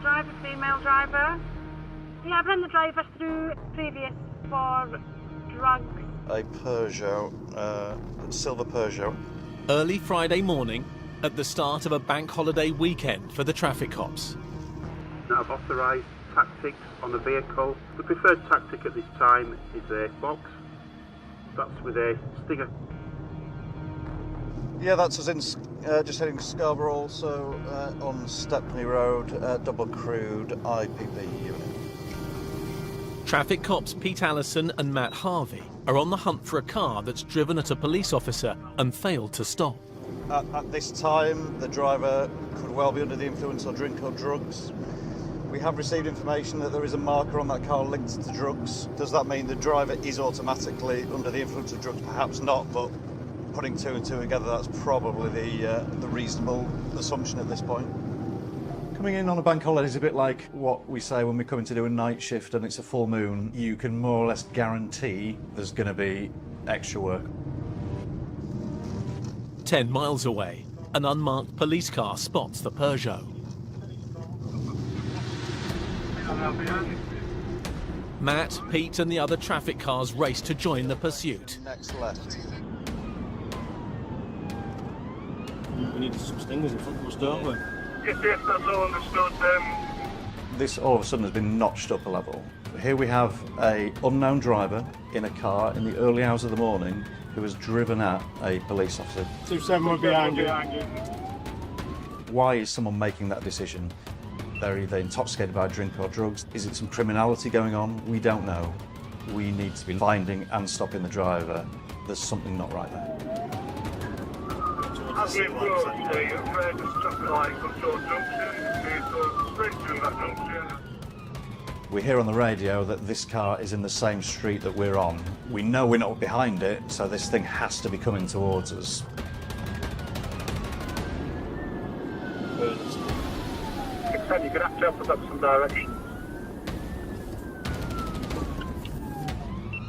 driver, female driver. Yeah, I've run the driver through previous for drugs. A Peugeot, silver Peugeot. Early Friday morning, at the start of a bank holiday weekend for the traffic cops. I've authorised tactics on the vehicle. The preferred tactic at this time is a box. That's with a stinger. Yeah, that's us in just heading to Scarborough, also on Stepney Road, double crude IPP unit. Traffic cops Pete Allison and Matt Harvey are on the hunt for a car that's driven at a police officer and failed to stop. At this time, the driver could well be under the influence of drink or drugs. We have received information that there is a marker on that car linked to drugs. Does that mean the driver is automatically under the influence of drugs? Perhaps not, but putting two and two together, that's probably the reasonable assumption at this point. Coming in on a bank holiday is a bit like what we say when we come in to do a night shift and it's a full moon. You can more or less guarantee there's going to be extra work. 10 miles away, an unmarked police car spots the Peugeot. Matt, Pete and the other traffic cars race to join the pursuit. Next left. We need some stingers in front of us, don't we? Yes, that's all understood. This all of a sudden has been notched up a level. Here we have an unknown driver in a car in the early hours of the morning who has driven at a police officer. 2-7 behind you. Why is someone making that decision? They're either intoxicated by drink or drugs. Is it some criminality going on? We don't know. We need to be finding and stopping the driver. There's something not right there. As we approach the red traffic light control junction, it goes straight through that junction. We hear on the radio that this car is in the same street that we're on. We know we're not behind it, so this thing has to be coming towards us. You're going to have to help us up some direction.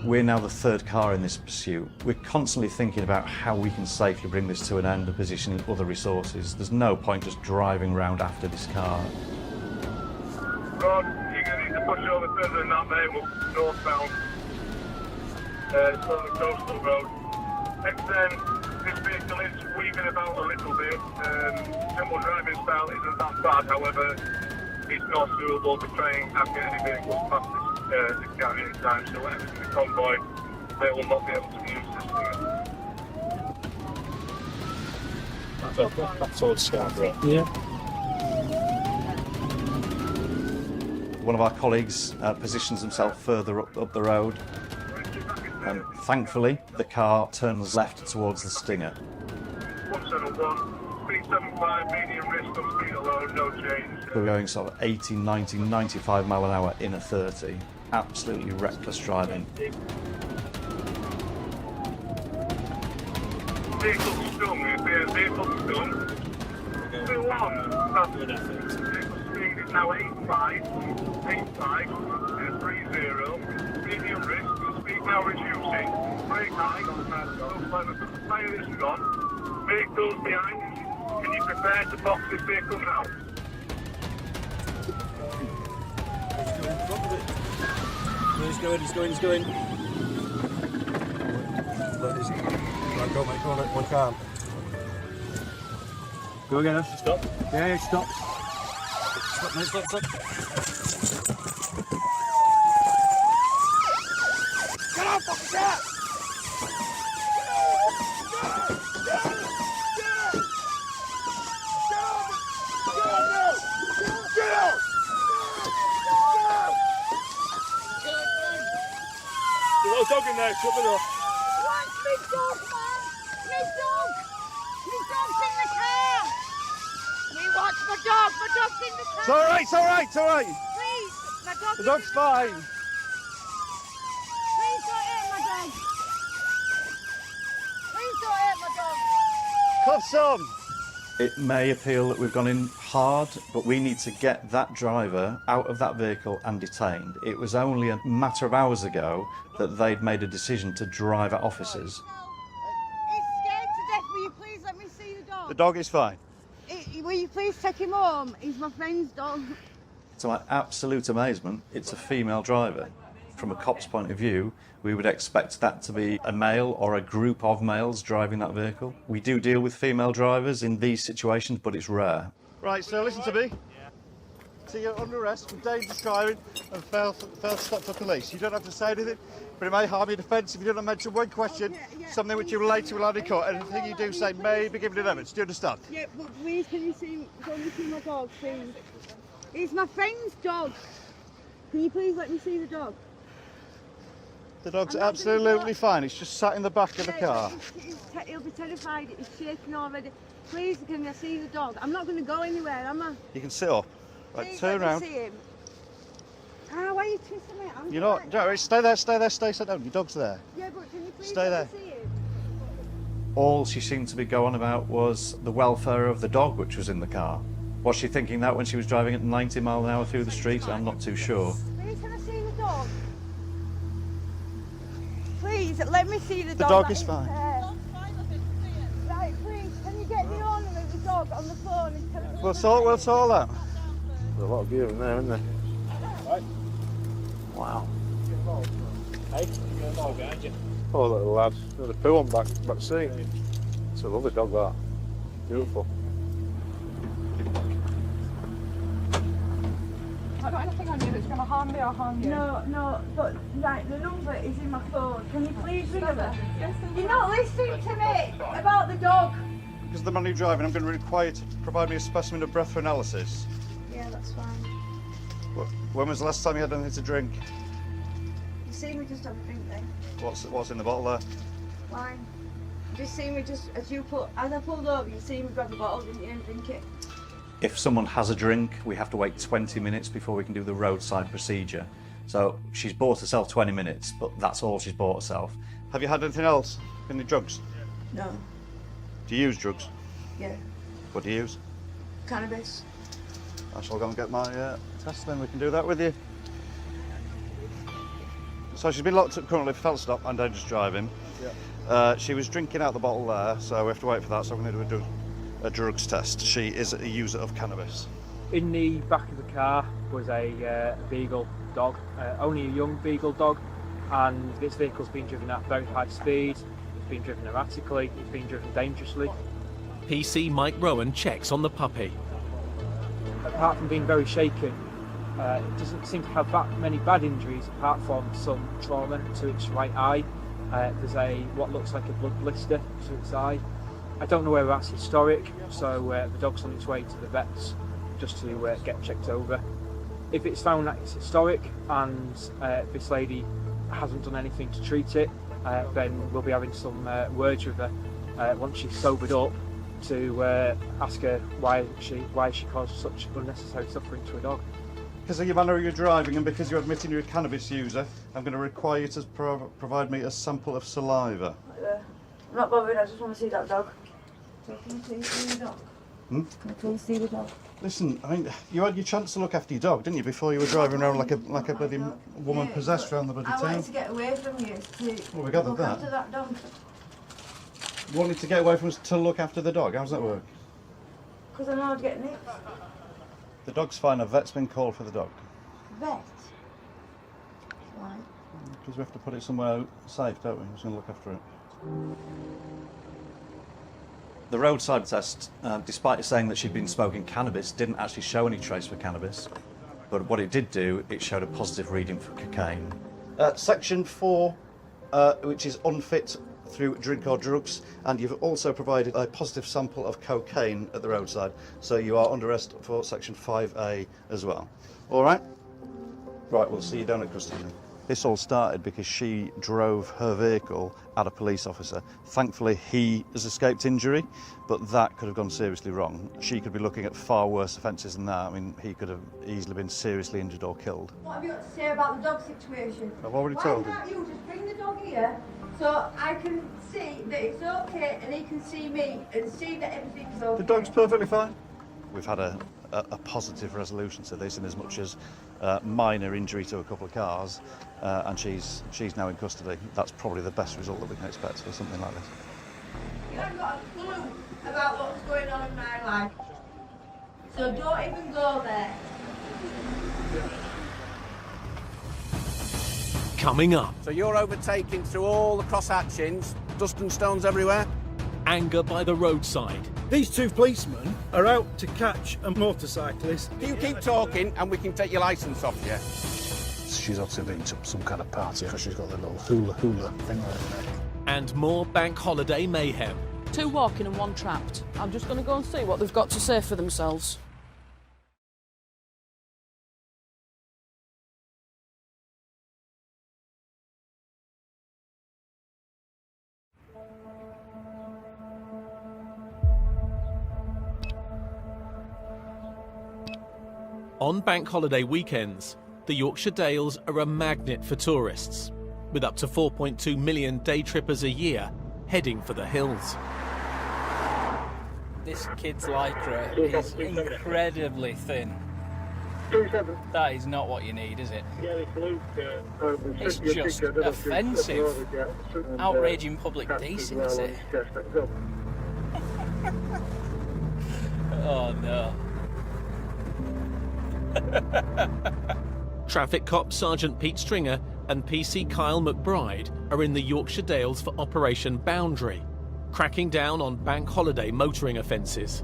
We're now the third car in this pursuit. We're constantly thinking about how we can safely bring this to an end and positioning other resources. There's no point just driving around after this car. Rod, you're going to need to push over further than that, mate. We're northbound. It's on the coastal road. This vehicle is weaving about a little bit. Simple driving style isn't that bad, however, it's not suitable for trying and get any vehicles past this car any time. So whenever it's in the convoy, they will not be able to use this thing. That's towards Scarborough. Yeah. One of our colleagues positions himself further up the road. And thankfully, the car turns left towards the stinger. 171, speed 75, medium risk on speed alone, no change. We're going sort of 80, 90, 95 mile an hour in a 30. Absolutely reckless driving. Vehicle stung, if the vehicle stung, still on. Vehicle speed is now 85, 30, medium risk. Now reducing, brake high, fire is gone, vehicles behind, can you prepare to box this vehicle now? He's going. Go on, one car. Go again, stop. Yeah, stop. Stop, mate, stop. Get off the car! There's a dog in there, shut it up. Watch me dog, man! Me dog! Me dog's in the car! Me watch my dog's in the car! It's all right. Please, my dog's The dog's fine. Please don't hit my dog! Please don't hit my dog! Cuffs on. It may appear that we've gone in hard, but we need to get that driver out of that vehicle and detained. It was only a matter of hours ago that they'd made a decision to drive at officers. He's scared to death. Will you please let me see the dog? The dog is fine. Will you please take him home? He's my friend's dog. to my absolute amazement, it's a female driver. From a cop's point of view, we would expect that to be a male or a group of males driving that vehicle. We do deal with female drivers in these situations, but it's rare. Right, so listen to me. So you're under arrest for dangerous driving and failed to stop for police. You don't have to say anything, but it may harm your defence if you don't mention one question, something which you later will add in court. Anything you do say may be given in evidence. Do you understand? Yeah, but please, can you see my dog, please? It's my friend's dog. Can you please let me see the dog? The dog's absolutely fine. It's just sat in the back of the car. He'll be terrified. He's shaking already. Please, can I see the dog? I'm not going to go anywhere, am I? You can sit up. Right, Please, turn around. See him. Why are you twisting me? You're not. Don't, stay there. Stay down. Your dog's there. Yeah, but can you please stay there. See him? All she seemed to be going about was the welfare of the dog which was in the car. Was she thinking that when she was driving at 90 miles an hour through the street? I'm not too sure. Please, can I see the dog? Please, let me see the dog. The dog is fine. Right, please, can you get the owner of the dog on the phone and tell him? We'll sort that. There's a lot of gear in there, isn't there? Right. Wow. Hey, you got a dog behind you. Oh, little lad. There's a poo on back seat. It's a lovely dog, that. Beautiful. I don't anything on you that's going to harm me or harm you. No, but right, the number is in my phone. Can you please ring her? You're not listening to me about the dog. Because of the man who's driving, I'm going to require you to provide me a specimen of breath for analysis. Yeah, that's fine. When was the last time you had anything to drink? You see me just have a drink then? What's in the bottle there? Wine. You see me just, as I pulled over, you see me grab the bottle, didn't you, and drink it? If someone has a drink, we have to wait 20 minutes before we can do the roadside procedure. So she's bought herself 20 minutes, but that's all she's bought herself. Have you had anything else? Any drugs? No. Do you use drugs? Yeah. What do you use? Cannabis. I shall go and get my test, then we can do that with you. So she's been locked up currently for failed stop and dangerous driving. Yeah. She was drinking out the bottle there, so we have to wait for that, so we're going to do a drugs test. She is a user of cannabis. In the back of the car was a beagle dog, only a young beagle dog, and this vehicle's been driven at very high speed, it's been driven erratically, it's been driven dangerously. PC Mike Rowan checks on the puppy. Apart from being very shaken, it doesn't seem to have that many bad injuries apart from some trauma to its right eye. There's what looks like a blood blister to its eye. I don't know whether that's historic, so the dog's on its way to the vets just to get checked over. If it's found that it's historic and this lady hasn't done anything to treat it, then we'll be having some words with her once she's sobered up to ask her why she caused such unnecessary suffering to a dog. Because of your manner of your driving and because you're admitting you're a cannabis user, I'm going to require you to provide me a sample of saliva. I'm not bothered, I just want to see that dog. So can you please see the dog? Can you please see the dog? Listen, I mean, you had your chance to look after your dog, didn't you, before you were driving around like a bloody woman possessed around the bloody I town? wanted to get away from you to Well, we gathered look that. after that dog. You wanted to get away from us to look after the dog? How does that work? Because I know I'd get nicked. The dog's fine. A vet's been called for the dog. Vet? Why? Because we have to put it somewhere safe, don't we? Who's going to look after it? The roadside test, despite saying that she'd been smoking cannabis, didn't actually show any trace for cannabis. But what it did do, it showed a positive reading for cocaine. Section 4, which is unfit through drink or drugs, and you've also provided a positive sample of cocaine at the roadside, so you are under arrest for section 5A as well. All right? Right, we'll see you down at custody. This all started because she drove her vehicle at a police officer. Thankfully, he has escaped injury, but that could have gone seriously wrong. She could be looking at far worse offences than that. I mean, he could have easily been seriously injured or killed. What have you got to say about the dog situation? I've already told Why him. can't you just bring the dog here so I can see that it's okay and he can see me and see that everything's okay? The dog's perfectly fine. We've had a positive resolution to this in as much as minor injury to a couple of cars, and she's now in custody. That's probably the best result that we can expect for something like this. You haven't got a clue about what's going on in my life. So don't even go there. Coming up, So you're overtaking through all the cross-hatchings, dust and stones everywhere? anger by the roadside. These two policemen are out to catch a motorcyclist. You keep talking and we can take your licence off you. She's obviously been to some kind of party because she's got the little hula thing around her neck. And more bank holiday mayhem. 2 walking and 1 trapped. I'm just going to go and see what they've got to say for themselves. On bank holiday weekends, the Yorkshire Dales are a magnet for tourists, with up to 4.2 million day trippers a year heading for the hills. This kid's lycra is incredibly thin. That is not what you need, is it? It's just offensive. Outraging public decency. Oh no. Traffic cop Sergeant Pete Stringer and PC Kyle McBride are in the Yorkshire Dales for Operation Boundary, cracking down on bank holiday motoring offences.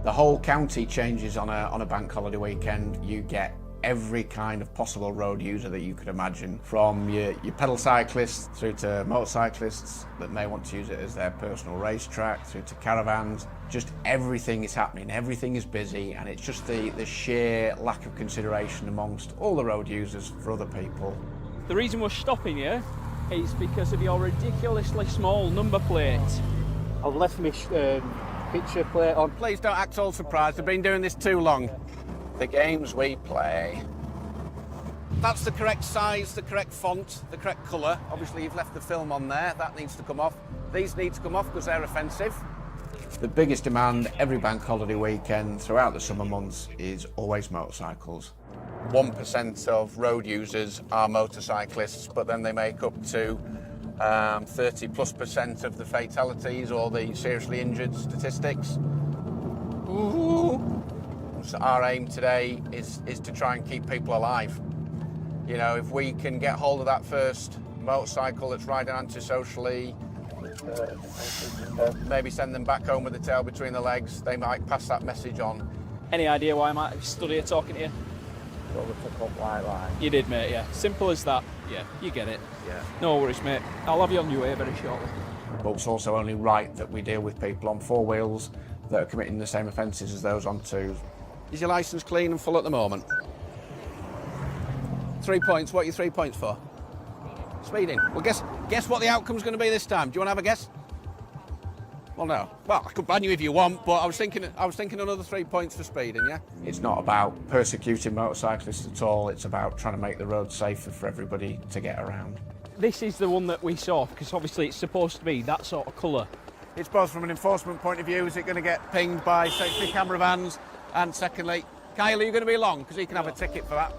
The whole county changes on a bank holiday weekend. You get every kind of possible road user that you could imagine, from your pedal cyclists through to motorcyclists that may want to use it as their personal racetrack, through to caravans. Just everything is happening, everything is busy, and it's just the sheer lack of consideration amongst all the road users for other people. The reason we're stopping you is because of your ridiculously small number plate. I've left my picture plate on. Please don't act all surprised, I've been doing this too long. The games we play. That's the correct size, the correct font, the correct colour. Obviously you've left the film on there, that needs to come off. These need to come off because they're offensive. The biggest demand every bank holiday weekend throughout the summer months is always motorcycles. 1% of road users are motorcyclists, but then they make up to 30+% of the fatalities or the seriously injured statistics. Ooh. So our aim today is to try and keep people alive. You know, if we can get hold of that first motorcycle that's riding antisocially, maybe send them back home with the tail between the legs, they might pass that message on. Any idea why I might have stood here talking to you? You did, mate, yeah. Simple as that. Yeah, you get it. Yeah. No worries, mate. I'll have you on your way very shortly. But it's also only right that we deal with people on 4 wheels that are committing the same offences as those on 2s. Is your licence clean and full at the moment? 3 points. What are your 3 points for? Speeding. Well, guess what the outcome's going to be this time. Do you want to have a guess? Well, no. Well, I could ban you if you want, but I was thinking another 3 points for speeding, yeah? It's not about persecuting motorcyclists at all. It's about trying to make the road safer for everybody to get around. This is the one that we saw, because obviously it's supposed to be that sort of colour. It's both from an enforcement point of view, is it going to get pinged by safety camera vans? And secondly, Kyle, are you going to be along? Because he can have a ticket for that.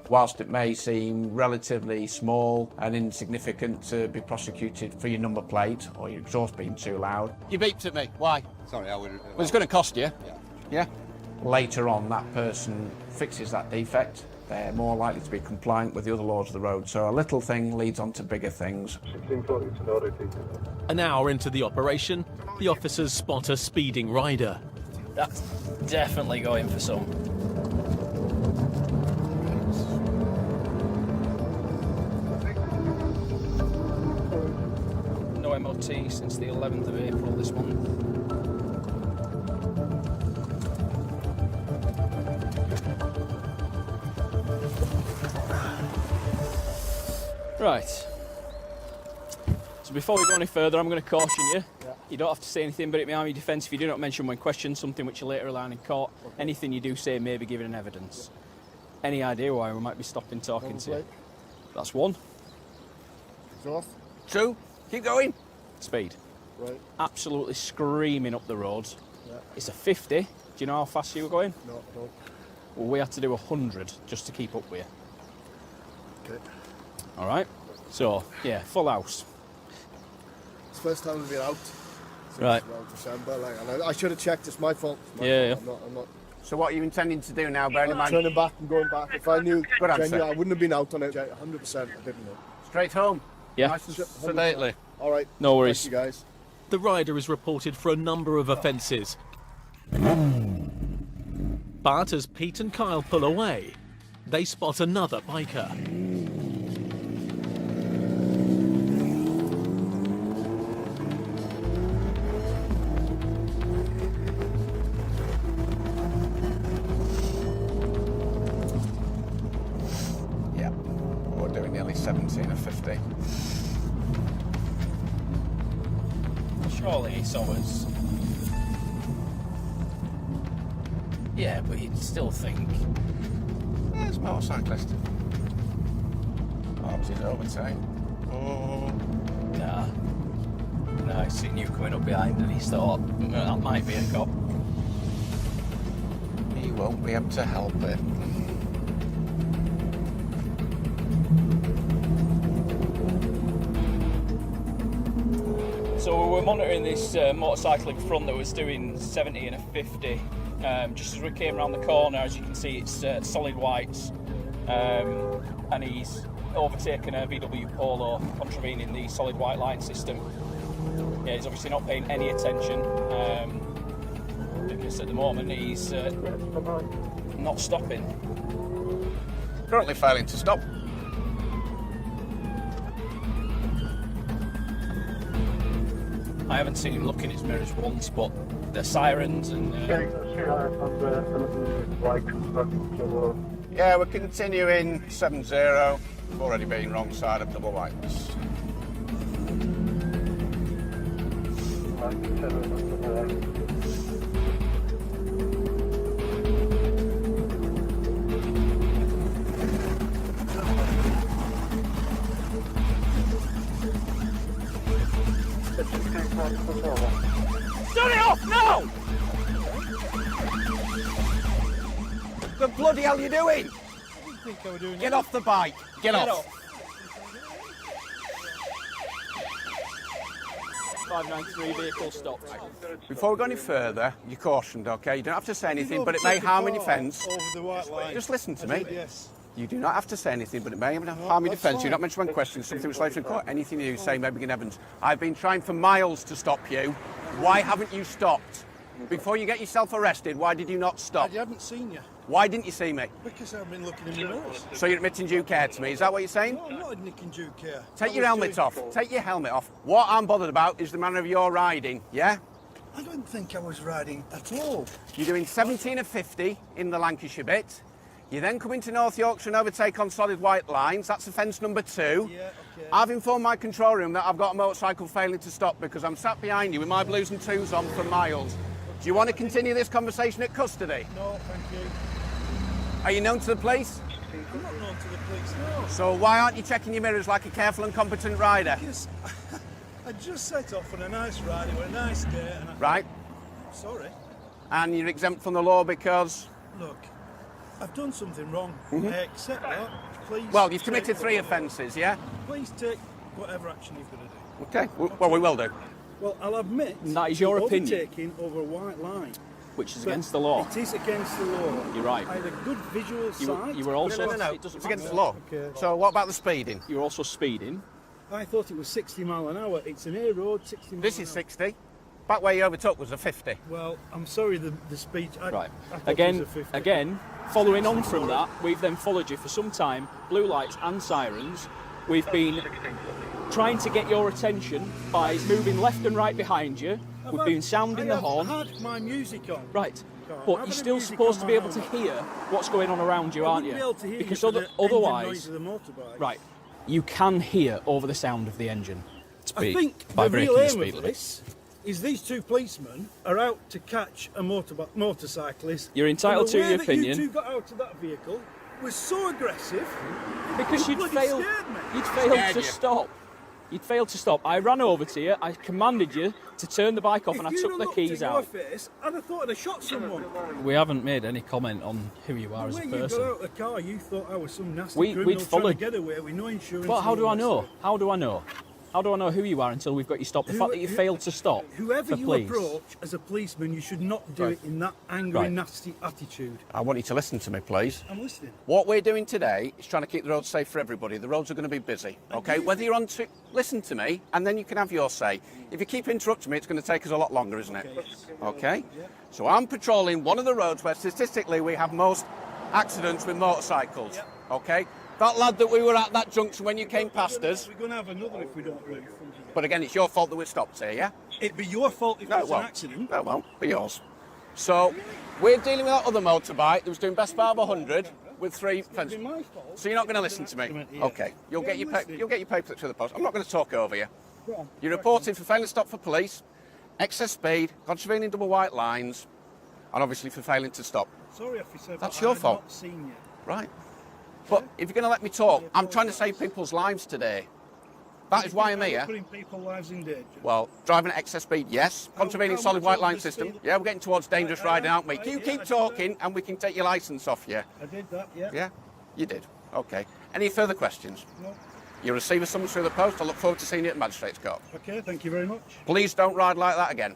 Whilst it may seem relatively small and insignificant to be prosecuted for your number plate or your exhaust being too loud. You beeped at me. Why? Sorry, I wouldn't. Well, it's going to cost you. Yeah? Later on, that person fixes that defect. They're more likely to be compliant with the other laws of the road. So a little thing leads on to bigger things. An hour into the operation, the officers spot a speeding rider. That's definitely going for some. No MOT since the 11th of April this month. Right. So before we go any further, I'm going to caution you. Yeah. You don't have to say anything but it may harm your defence if you do not mention when questioned something which you later rely on in court. Okay. Anything you do say may be given in evidence. Any idea why we might be stopping talking to you? That's 1. Exhaust. 2. Keep going. Speed. Right. Absolutely screaming up the road. Yeah. It's a 50. Do you know how fast you were going? No. Well, we had to do 100 just to keep up with you. Okay. All right. So, yeah, full house. It's the first time we've been out since right. around December. And I should have checked. It's my fault. Yeah. I'm not So what are you intending to do now, bearing in mind? Turning back and going back. If I knew, Good answer. genuinely, I wouldn't have been out on it. 100%. I didn't know. Straight home? Yeah. Nice and sedately. All right. No worries. Thank you, guys. The rider is reported for a number of offences. But as Pete and Kyle pull away, they spot another biker. Yeah. We're doing nearly 17 or 50. Surely he saw us. Yeah, but you'd still think. Yeah, it's a motorcyclist. Arms his overtake. Nah. Nah, he's seen you coming up behind and he thought, that might be a cop. He won't be able to help it. So we were monitoring this motorcycle in front that was doing 70 and a 50. Just as we came around the corner, as you can see, it's solid whites, and he's overtaken a VW Polo, contravening the solid white line system. Yeah, he's obviously not paying any attention, because at the moment he's not stopping. Currently failing to stop. I haven't seen him look in his mirrors once, but the sirens and... Yeah, we're continuing 7-0. We've already been wrong side of double whites. Turn it off now! The bloody hell are you doing? I didn't think I were doing Get off the bike. Get off. 593 vehicle stopped. Before we go any further, you're cautioned, okay? You don't have to say anything, but it may harm your defence. Over the white line. Just listen to me. Yes. You do not have to say anything, but it may harm your defence. You're not meant to run questions, something which later in court. Anything you say may begin evidence. I've been trying for miles to stop you. Why haven't you stopped? Before you get yourself arrested, why did you not stop? I haven't seen you. Why didn't you see me? Because I've been looking in the mirrors. So you're admitting due care to me, is that what you're saying? No, I'm not admitting due care. Take your helmet off. Take your helmet off. What I'm bothered about is the manner of your riding, yeah? I don't think I was riding at all. You're doing 17 of 50 in the Lancashire bit. You then come into North Yorkshire and overtake on solid white lines. That's offence number 2. Yeah, okay. I've informed my control room that I've got a motorcycle failing to stop because I'm sat behind you with my blues and twos on for miles. Do you want to continue this conversation at custody? No, thank you. Are you known to the police? I'm not known to the police, no. So why aren't you checking your mirrors like a careful and competent rider? Because I just set off on a nice ride. It was a nice day. And Right. Sorry. And you're exempt from the law because? Look, I've done something wrong. I accept that. Please. Well, you've committed take 3 whatever- offences, yeah? Please take whatever action you've got to do. Okay. Well, we will do. Well, I'll admit. That is your to opinion. Overtaking over a white line. Which is But against the law. It is against the law. You're right. I had a good visual sight. You were also... No. It doesn't It's against matter. the law. Okay. So what about the speeding? You're also speeding. I thought it was 60 mile an hour. It's an A road, 60 mile This an is hour. 60. Back where you overtook was a 50. Well, I'm sorry, the speed. Right. I thought it Again, was a 50. following on from that, we've then followed you for some time, blue lights and sirens. We've been trying to get your attention by moving left and right behind you. We've been sounding the horn. I had my music on. Right. I've But had you're the still music supposed on to be my able to helmet. hear what's going on around you, I aren't wouldn't you? be able to hear Because you for the engine otherwise, noise of the motorbike. right, you can hear over the sound of the engine. I think by the real breaking the aim speed of limit. this is these two policemen are out to catch a motorcyclist. You're entitled and to the way your that opinion. You two got out of that vehicle was so aggressive. Because it you'd bloody failed. scared me. You'd failed Scared to you. stop. You'd failed to stop. I ran over to you. I commanded you to turn the bike off, and I If you'd took have the looked keys at out. your face, I'd have thought I'd have shot someone. We haven't made any comment on who you are as a When you got person. out of the car, you thought I was some nasty We'd criminal followed- trying to get away with no insurance. Well, how and do all I that know? stuff. How do I know? How do I know who you are until we've got you stopped? The fact that you failed to stop. Whoever you police. approach as a policeman, you should not do it in that angry, nasty attitude. I want you to listen to me, please. I'm listening. What we're doing today is trying to keep the roads safe for everybody. The roads are going to be busy, okay? Whether you're on to... Listen to me, and then you can have your say. If you keep interrupting me, it's going to take us a lot longer, isn't it? Okay? So I'm patrolling one of the roads where statistically we have most accidents with motorcycles, okay? That lad that we were at that junction when you came past us... We're going to have another if we don't move. But again, it's your fault that we're stopped here, yeah? It'd be your fault if it's an accident. No, it won't. Be yours. So, we're dealing with that other motorbike that was doing best part of 100 with 3 fences. So you're not going to listen to me? Okay. You'll get your paper through the post. I'm not going to talk over you. You're reporting for failing to stop for police, excess speed, contravening double white lines, and obviously for failing to stop. Sorry, officer. That's but your I've fault. Not seen you. Right. But if you're going to let me talk, I'm trying to save people's lives today. That is why I'm here. Putting people's lives in danger. Well, driving at excess speed, yes. Contravening solid white line system. Yeah, we're getting towards dangerous riding, aren't we? You keep talking and we can take your licence off you. I did that, yeah. Yeah? You did. Okay. Any further questions? No. You'll receive a summons through the post. I look forward to seeing you at Magistrates Court. Okay, thank you very much. Please don't ride like that again.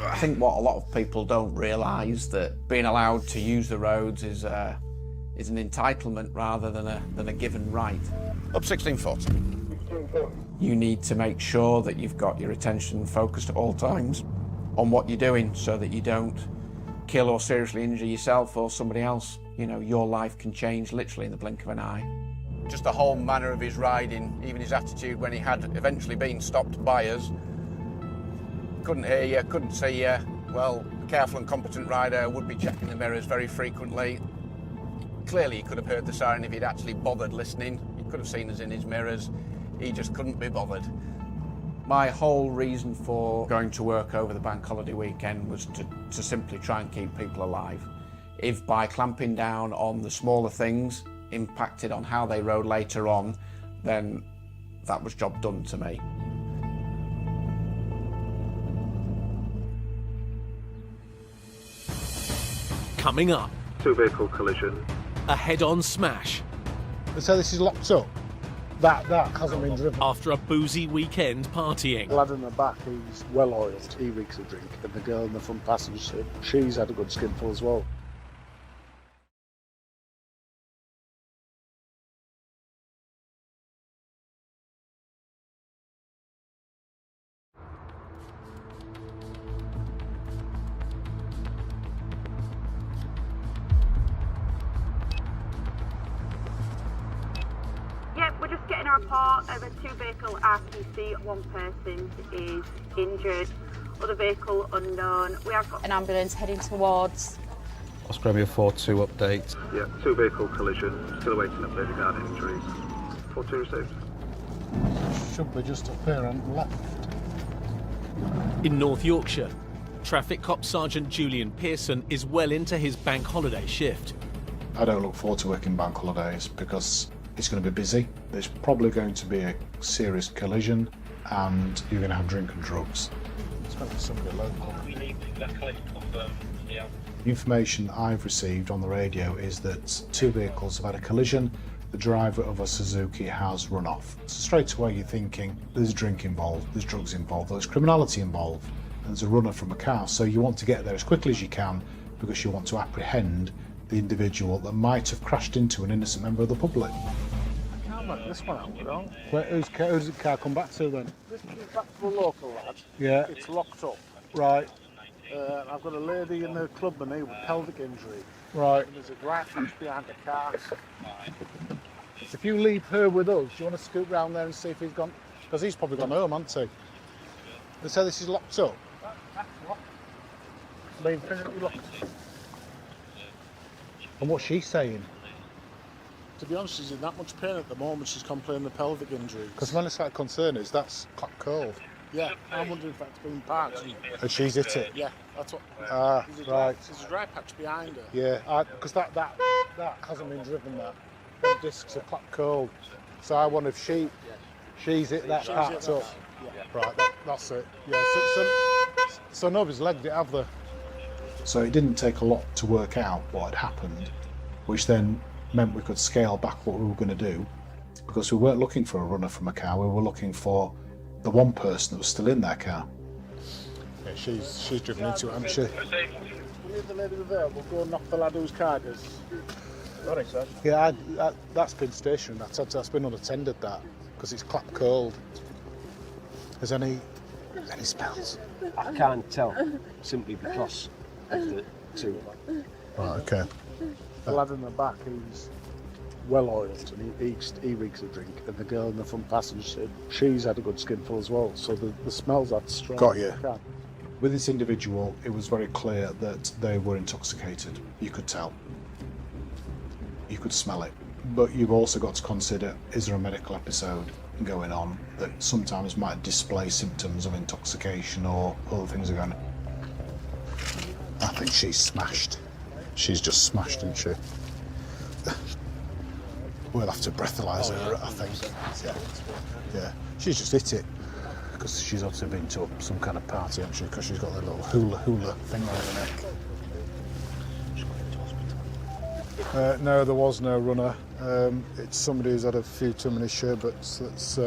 I think what a lot of people don't realise, that being allowed to use the roads is an entitlement rather than a given right. Up 1640. You need to make sure that you've got your attention focused at all times on what you're doing so that you don't kill or seriously injure yourself or somebody else. You know, your life can change literally in the blink of an eye. Just the whole manner of his riding, even his attitude when he had eventually been stopped by us. Couldn't hear you, couldn't see you. Well, a careful and competent rider would be checking the mirrors very frequently. Clearly he could have heard the siren if he'd actually bothered listening. He could have seen us in his mirrors. He just couldn't be bothered. My whole reason for going to work over the bank holiday weekend was to simply try and keep people alive. If by clamping down on the smaller things impacted on how they rode later on, then that was job done to me. Coming up, 2-vehicle collision. a head-on smash. So this is locked up. That hasn't been driven. After a boozy weekend partying. The lad in the back, he's well oiled. He reeks a drink. And the girl in the front passenger seat, she's had a good skinful as well. We're just getting a report of a 2-vehicle RTC. One person is injured, other vehicle unknown. We have got an ambulance heading towards. Oscar Romeo 4-2 update. Yeah, 2-vehicle collision. Still awaiting update regarding injuries. 4-2 received. Should be just up here and left. In North Yorkshire, traffic cop Sergeant Julian Pearson is well into his bank holiday shift. I don't look forward to working bank holidays because it's going to be busy. There's probably going to be a serious collision and you're going to have drink and drugs. It's going to be somebody local. We need exactly confirmed, yeah. The information I've received on the radio is that 2 vehicles have had a collision. The driver of a Suzuki has run off. So straight away you're thinking there's drink involved, there's drugs involved, there's criminality involved, and there's a runner from a car. So you want to get there as quickly as you can because you want to apprehend the individual that might have crashed into an innocent member of the public. I can't work this one out, wrong. Who's the car come back to then? This is back to the local lad. Yeah. It's locked up. Right. I've got a lady in the clubman here with pelvic injury. Right. And there's a dry patch behind the car. If you leave her with us, do you want to scoot round there and see if he's gone? Because he's probably gone home, hasn't he? They say this is locked up. That's locked. Been physically locked. And what's she saying? To be honest, she's in that much pain at the moment. She's complaining of pelvic injuries. Because my slight concern is that's quite cold. Yeah, I'm wondering if that's been parked. And she's hit it? Yeah, that's what. Ah, right. There's a dry patch behind her. Yeah, because that hasn't been driven. The discs are quite cold. So I wonder if she's hit that part up. Yeah. Right, that's it. Yeah. So nobody's legged it, have they? So it didn't take a lot to work out what had happened, which then meant we could scale back what we were going to do because we weren't looking for a runner from a car, we were looking for the one person that was still in their car. Yeah, she's driven into it, hasn't she? Leave the lady there, we'll go and knock the lad whose car is. Sorry, sir. Yeah, that's been stationary, that's been unattended, that, because it's clap cold. Has any smells? I can't tell, simply because of the two of them. Right, okay. The lad in the back, he's well oiled and he reeks a drink, and the girl in the front passenger seat, she's had a good skinful as well, so the smells are strong. Got you. With this individual, it was very clear that they were intoxicated. You could tell. You could smell it. But you've also got to consider, is there a medical episode going on that sometimes might display symptoms of intoxication or other things are going on? I think she's smashed. She's just smashed, isn't she? We'll have to breathalyse her, I think. Yeah. She's just hit it. Because she's obviously been to some kind of party, hasn't she? Because she's got that little hula thing around her neck. No, there was no runner. It's somebody who's had a few too many sherbets that's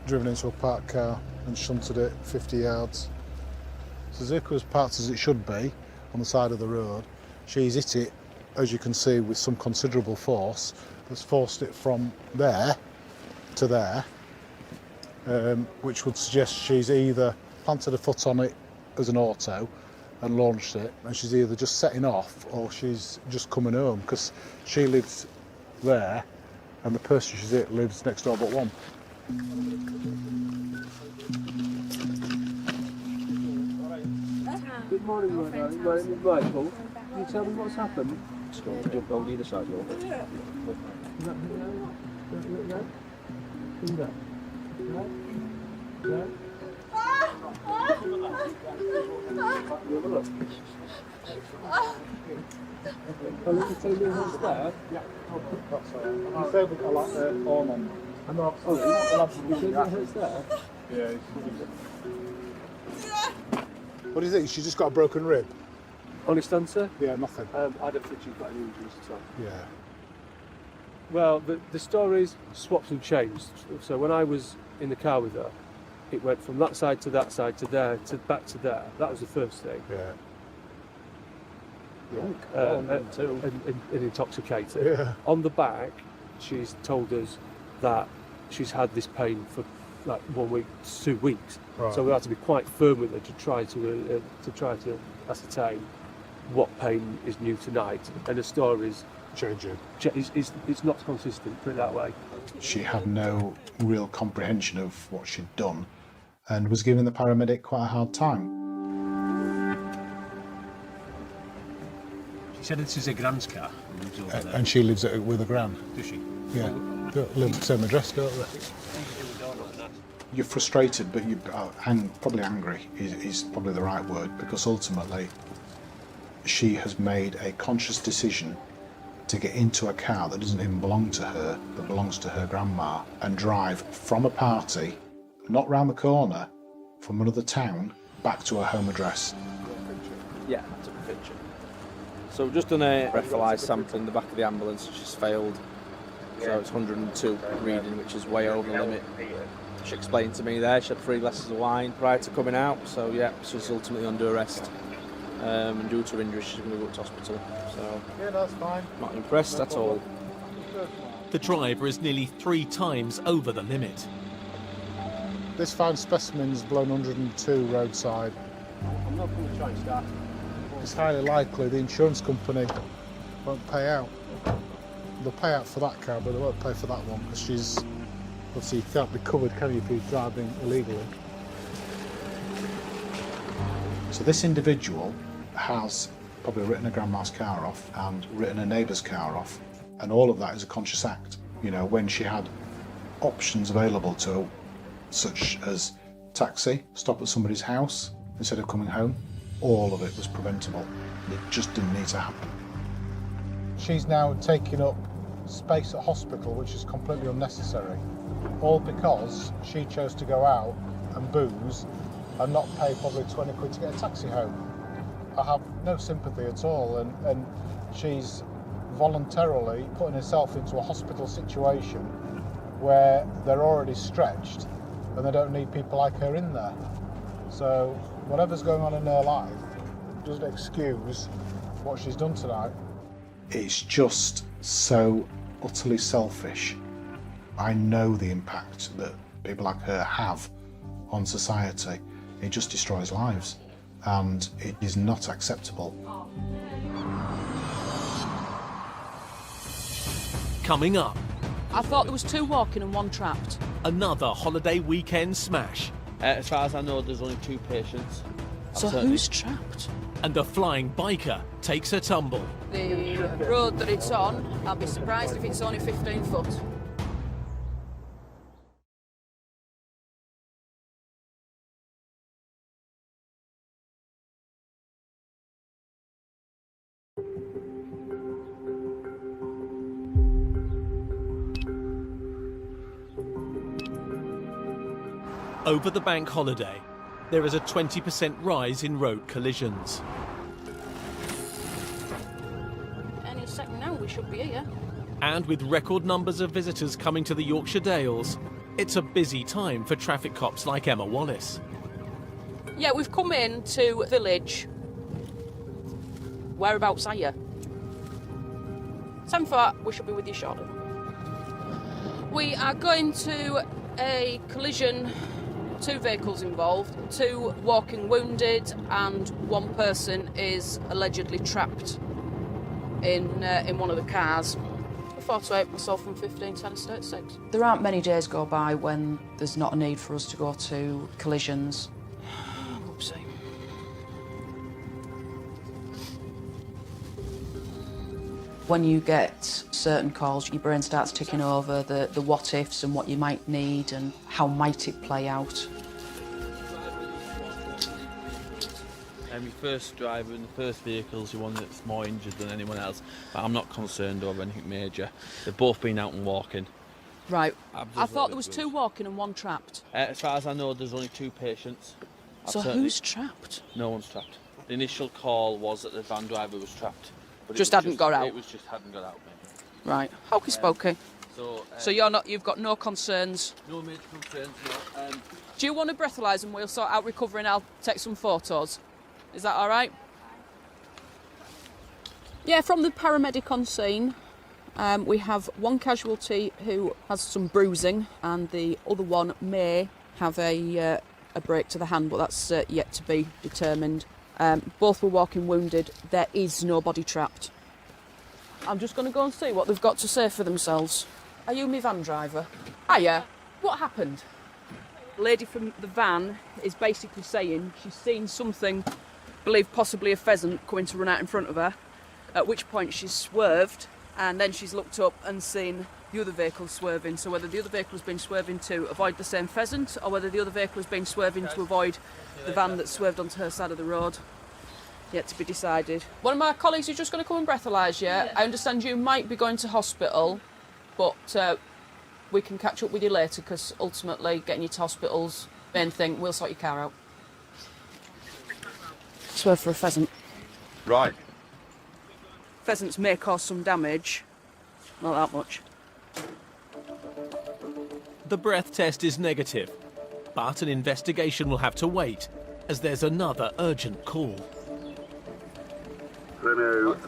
driven into a parked car and shunted it 50 yards. Suzuki was parked as it should be on the side of the road. She's hit it, as you can see, with some considerable force. That's forced it from there to there. Which would suggest she's either planted a foot on it as an auto and launched it, and she's either just setting off or she's just coming home, because she lives there and the person she's hit lives next door but one. Good morning, my darling. My name is Michael. Can you tell me what's happened? Just go and jump over either side of the I'll let you tell me what's there. Yeah, that's all right. I said I like the horn on. I'm not sorry. You said that hurts there? Yeah. What do you think? She just got a broken rib? Honest answer? Yeah, nothing. I don't think she's got any injuries at all. Yeah. Well, the stories swapped and changed. So when I was in the car with her, it went from that side to there to back to there. That was the first thing. Yeah. And intoxicated. Yeah. On the back, she's told us that she's had this pain for like 1 week, 2 weeks. Right. So we had to be quite firm with her to try to ascertain what pain is new tonight, and the stories changing. It's not consistent, put it that way. She had no real comprehension of what she'd done and was giving the paramedic quite a hard time. She said this is a grand's car. And she lives with a gran. Does she? Yeah. They live at the same address, don't they? You're frustrated, but you're probably angry is probably the right word, because ultimately she has made a conscious decision to get into a car that doesn't even belong to her, that belongs to her grandma, and drive from a party, not round the corner, from another town, back to her home address. Yeah, I took a picture. So we've just done a breathalyzer sample in the back of the ambulance, which has failed. So it's 102 reading, which is way over the limit. She explained to me there she had 3 glasses of wine prior to coming out, so yeah, she's ultimately under arrest. And due to her injuries, she's going to go to hospital. So yeah, that's fine. Not impressed at all. The driver is nearly 3 times over the limit. This fine specimen's blown 102 roadside. I'm not going to try and start. It's highly likely the insurance company won't pay out. They'll pay out for that car, but they won't pay for that one, because she's... Obviously, you can't be covered, can you, if you're driving illegally? So this individual has probably written a grandma's car off and written a neighbour's car off, and all of that is a conscious act. You know, when she had options available to her, such as taxi, stop at somebody's house instead of coming home, all of it was preventable. It just didn't need to happen. She's now taking up space at hospital, which is completely unnecessary, all because she chose to go out and booze and not pay probably 20 quid to get a taxi home. I have no sympathy at all, and she's voluntarily putting herself into a hospital situation where they're already stretched and they don't need people like her in there. So whatever's going on in her life doesn't excuse what she's done tonight. It's just so utterly selfish. I know the impact that people like her have on society. It just destroys lives, and it is not acceptable. Coming up, I thought there was 2 walking and 1 trapped. another holiday weekend smash. As far as I know, there's only 2 patients. So who's trapped? And a flying biker takes a tumble. The road that it's on, I'll be surprised if it's only 15 foot. Over the bank holiday, there is a 20% rise in road collisions. Any second now, we should be here. And with record numbers of visitors coming to the Yorkshire Dales, it's a busy time for traffic cops like Emma Wallace. Yeah, we've come in to village. Whereabouts are you? 10-4, we should be with you shortly. We are going to a collision. 2 vehicles involved, 2 walking wounded, and 1 person is allegedly trapped in one of the cars. 428 myself from 1510 Estate 6. There aren't many days go by when there's not a need for us to go to collisions. Whoopsie. When you get certain calls, your brain starts ticking over the what-ifs and what you might need and how might it play out. Your first driver in the first vehicle is the one that's more injured than anyone else, but I'm not concerned over anything major. They've both been out and walking. Right. I thought there was 2 walking and 1 trapped. As far as I know, there's only 2 patients. So who's trapped? No one's trapped. The initial call was that the van driver was trapped. But Just hadn't got out? It was just hadn't got out, maybe. Right. Hokey spokey. So you've got no concerns? No major concerns, no. Do you want to breathalyse and we'll sort out recovery and I'll take some photos? Is that all right? Yeah, from the paramedic on scene, we have 1 casualty who has some bruising and the other one may have a break to the hand, but that's yet to be determined. Both were walking wounded. There is nobody trapped. I'm just going to go and see what they've got to say for themselves. Are you my van driver? Hiya. What happened? The lady from the van is basically saying she's seen something, believed possibly a pheasant, coming to run out in front of her, at which point she's swerved and then she's looked up and seen the other vehicle swerving. So whether the other vehicle has been swerving to avoid the same pheasant or whether the other vehicle has been swerving to avoid the van that swerved onto her side of the road, yet to be decided. One of my colleagues is just going to come and breathalyse you. I understand you might be going to hospital, but we can catch up with you later because ultimately getting you to hospital's main thing. We'll sort your car out. Swerve for a pheasant. Right. Pheasants may cause some damage, not that much. The breath test is negative, but an investigation will have to wait as there's another urgent call. Renault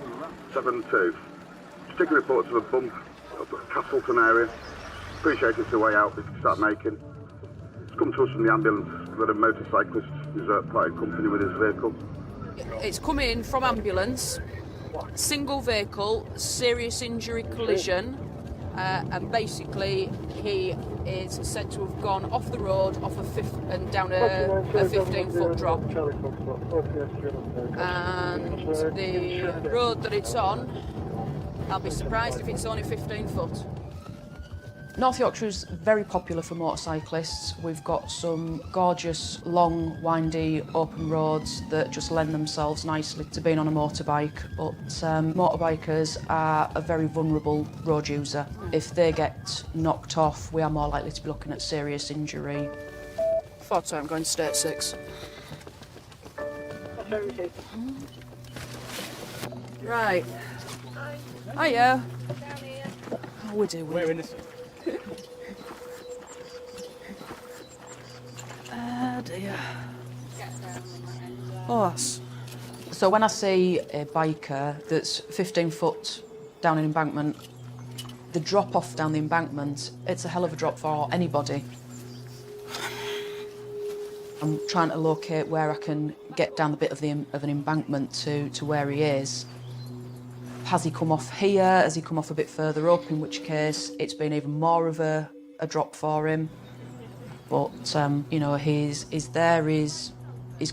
7-2. Just taking reports of a bump up at Castleton area. Appreciate it's the way out we can start making. It's come to us from the ambulance that a motorcyclist is parting company with his vehicle. It's come in from ambulance, single vehicle, serious injury collision, and basically he is said to have gone off the road and down a 15-foot drop. And the road that it's on, I'll be surprised if it's only 15 foot. North Yorkshire is very popular for motorcyclists. We've got some gorgeous, long, windy, open roads that just lend themselves nicely to being on a motorbike. But motorbikers are a very vulnerable road user. If they get knocked off, we are more likely to be looking at serious injury. Photo, I'm going to stay at 6. Right. Hiya. How we doing? We're in this. Oh dear. Horse. So when I see a biker that's 15 foot down an embankment, the drop off down the embankment, it's a hell of a drop for anybody. I'm trying to locate where I can get down the bit of an embankment to where he is. Has he come off here? Has he come off a bit further up? In which case, it's been even more of a drop for him. But you know, he's there. He's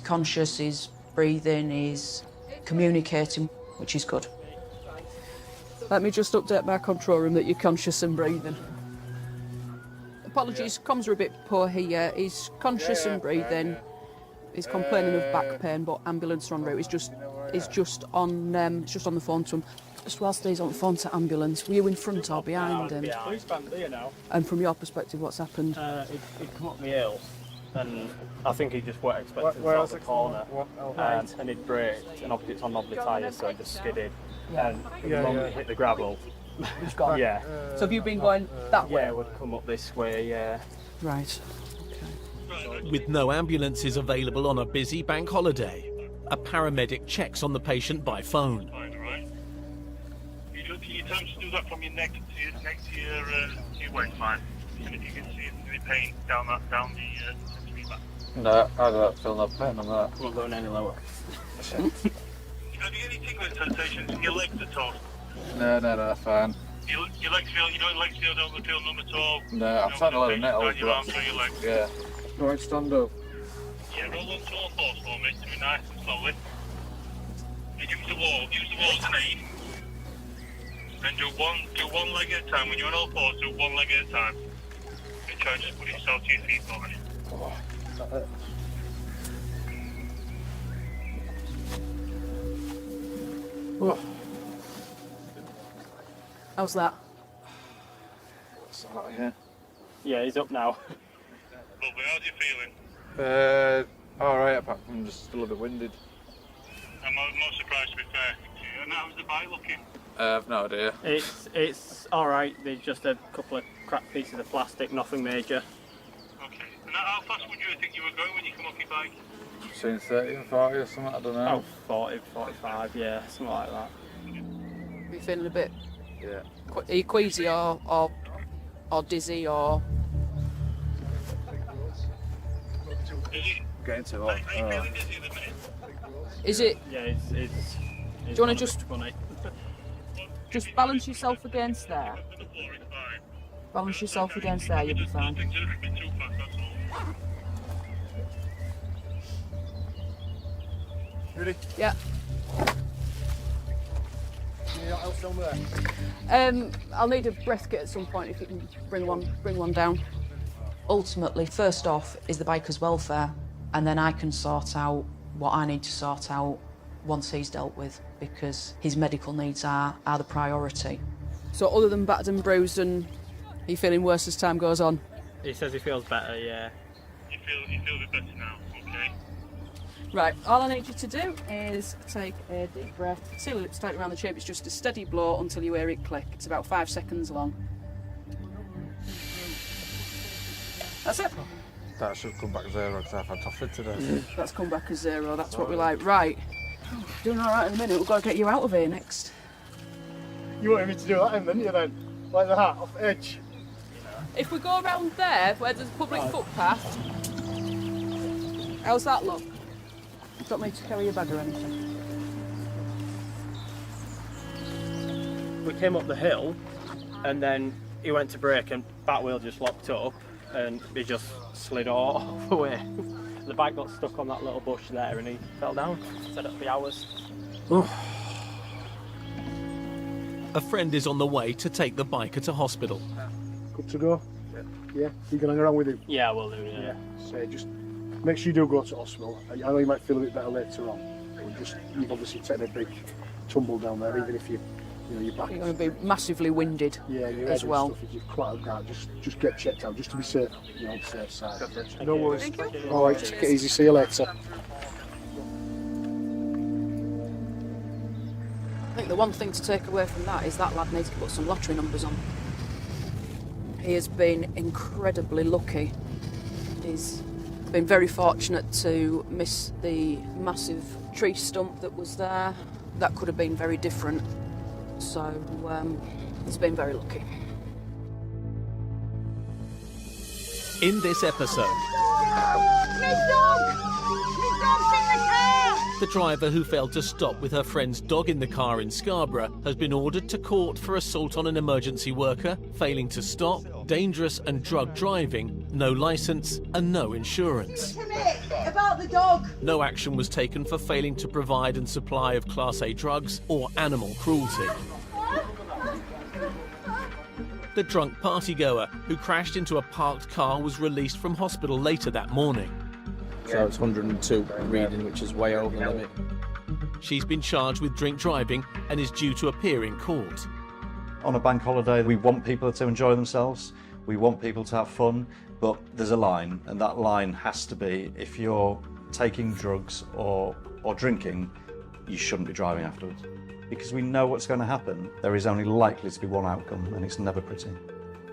conscious. He's breathing. He's communicating, which is good. Let me just update my control room that you're conscious and breathing. Apologies, comms are a bit poor here. He's conscious and breathing. He's complaining of back pain, but ambulance are en route. He's just on the phone to him. Just whilst he's on the phone to ambulance, were you in front or behind him? He's back there now. And from your perspective, what's happened? He'd come up the hill, and I think he just weren't expecting to stop the corner. And he'd braked, and obviously it's on knobbly tyres, so he just skidded. And the moment he hit the gravel, He's gone. Yeah. So have you been going that way? Yeah, would come up this way, yeah. Right. With no ambulances available on a busy bank holiday, a paramedic checks on the patient by phone. You tend to do that from your neck to your waistline. And if you can see any pain down the back. No, I don't feel no pain on that. Won't go any lower. Have you any tingling sensations in your legs at all? No, fine. Your legs feel, don't feel numb at all? No, I've had a lot of nettles. Your arms or your legs? Yeah. Right, stand up. Yeah, roll on to all fours for me, to be nice and slowly. And use the wall as an aid. And do one leg at a time. When you're on all fours, do one leg at a time. And try and just put yourself to your feet for me. Oh. How's that? What's that here? Yeah, he's up now. Lovely, how's you feeling? Alright, apart from just a little bit winded. I'm not surprised to be fair. And how's the bike looking? I've no idea. It's alright, there's just a couple of cracked pieces of plastic, nothing major. Okay. And how fast would you think you were going when you come off your bike? Between 30 and 40 or something, I don't know. Oh, 40, 45, yeah, something like that. Are you feeling a bit? Yeah. Are you queasy or dizzy or? Getting too hot. Are you feeling dizzy at the minute? Is it? Yeah, it's Do you want to just balance yourself against there? Balance yourself against there, you'll be fine. Ready? Yeah. Anything else down there? I'll need a breath kit at some point if you can bring one down. Ultimately, first off is the biker's welfare, and then I can sort out what I need to sort out once he's dealt with, because his medical needs are the priority. So other than battered and bruised, and are you feeling worse as time goes on? He says he feels better, yeah. You feel a bit better now, okay? Right, all I need you to do is take a deep breath, seal your lips tight around the shape. It's just a steady blow until you hear it click. It's about 5 seconds long. That's it. That should come back zero because I've had toffee today. That's come back as zero, that's what we like. Right, doing all right in a minute, we've got to get you out of here next. You wanted me to do that, didn't you then? Like the hat off the edge. If we go around there, where there's a public footpath, how's that look? Don't need to carry your bag or anything. We came up the hill, and then he went to brake, and back wheel just locked up, and he just slid all away. The bike got stuck on that little bush there, and he fell down. Said it'd be hours. A friend is on the way to take the biker to hospital. Good to go? Yeah. You can hang around with him? Yeah, we'll do, yeah. So just make sure you do go to hospital. I know you might feel a bit better later on. But you've obviously taken a big tumble down there, even if your back. You're going to be massively winded your head as well. And stuff, if you've clattered out, just get checked out, just to be safe, on the safe side. No worries. Thank you. All right, take it easy. See you later. I think think the one thing to take away from that is that lad needs to put some lottery numbers on. He has been incredibly lucky. He's been very fortunate to miss the massive tree stump that was there. That could have been very different. So he's been very lucky. In this episode, My dog! My dog's in the car! the driver who failed to stop with her friend's dog in the car in Scarborough has been ordered to court for assault on an emergency worker, failing to stop, dangerous and drug driving, no licence and no insurance. About the dog! No action was taken for failing to provide and supply of Class A drugs or animal cruelty. The drunk partygoer who crashed into a parked car was released from hospital later that morning. So it's 102 reading, which is way over the limit. She's been charged with drink driving and is due to appear in court. On a bank holiday, we want people to enjoy themselves, we want people to have fun, but there's a line, and that line has to be, if you're taking drugs or drinking, you shouldn't be driving afterwards. Because we know what's going to happen. There is only likely to be one outcome, and it's never pretty.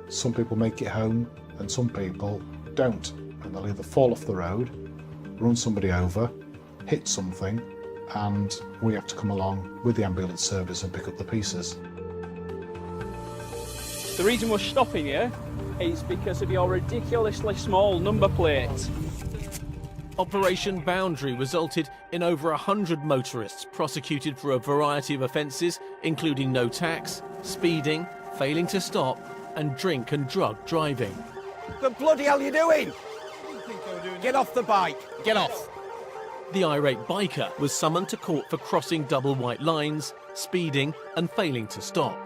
Some people make it home, and some people don't. And they'll either fall off the road, run somebody over, hit something, and we have to come along with the ambulance service and pick up the pieces. The reason we're stopping you is because of your ridiculously small number plate. Operation Boundary resulted in over 100 motorists prosecuted for a variety of offences, including no tax, speeding, failing to stop, and drink and drug driving. The bloody hell are you doing? Get off the bike. Get off. The irate biker was summoned to court for crossing double white lines, speeding, and failing to stop.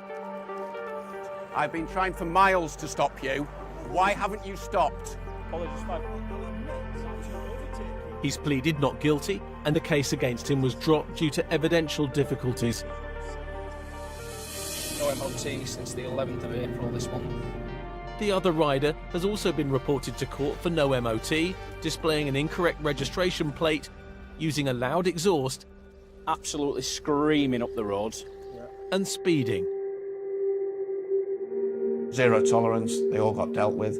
I've been trying for miles to stop you. Why haven't you stopped? He's pleaded not guilty, and the case against him was dropped due to evidential difficulties. No MOT since the 11th of April this month. The other rider has also been reported to court for no MOT, displaying an incorrect registration plate, using a loud exhaust, Absolutely screaming up the road, and speeding. Zero tolerance, they all got dealt with.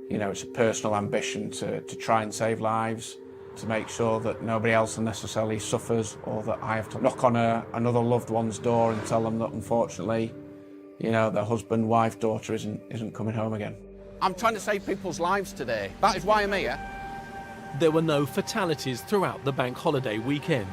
You know, it's a personal ambition to try and save lives, to make sure that nobody else unnecessarily suffers, or that I have to knock on another loved one's door and tell them that unfortunately, you know, their husband, wife, daughter isn't coming home again. I'm trying to save people's lives today. That is why I'm here. There were no fatalities throughout the bank holiday weekend.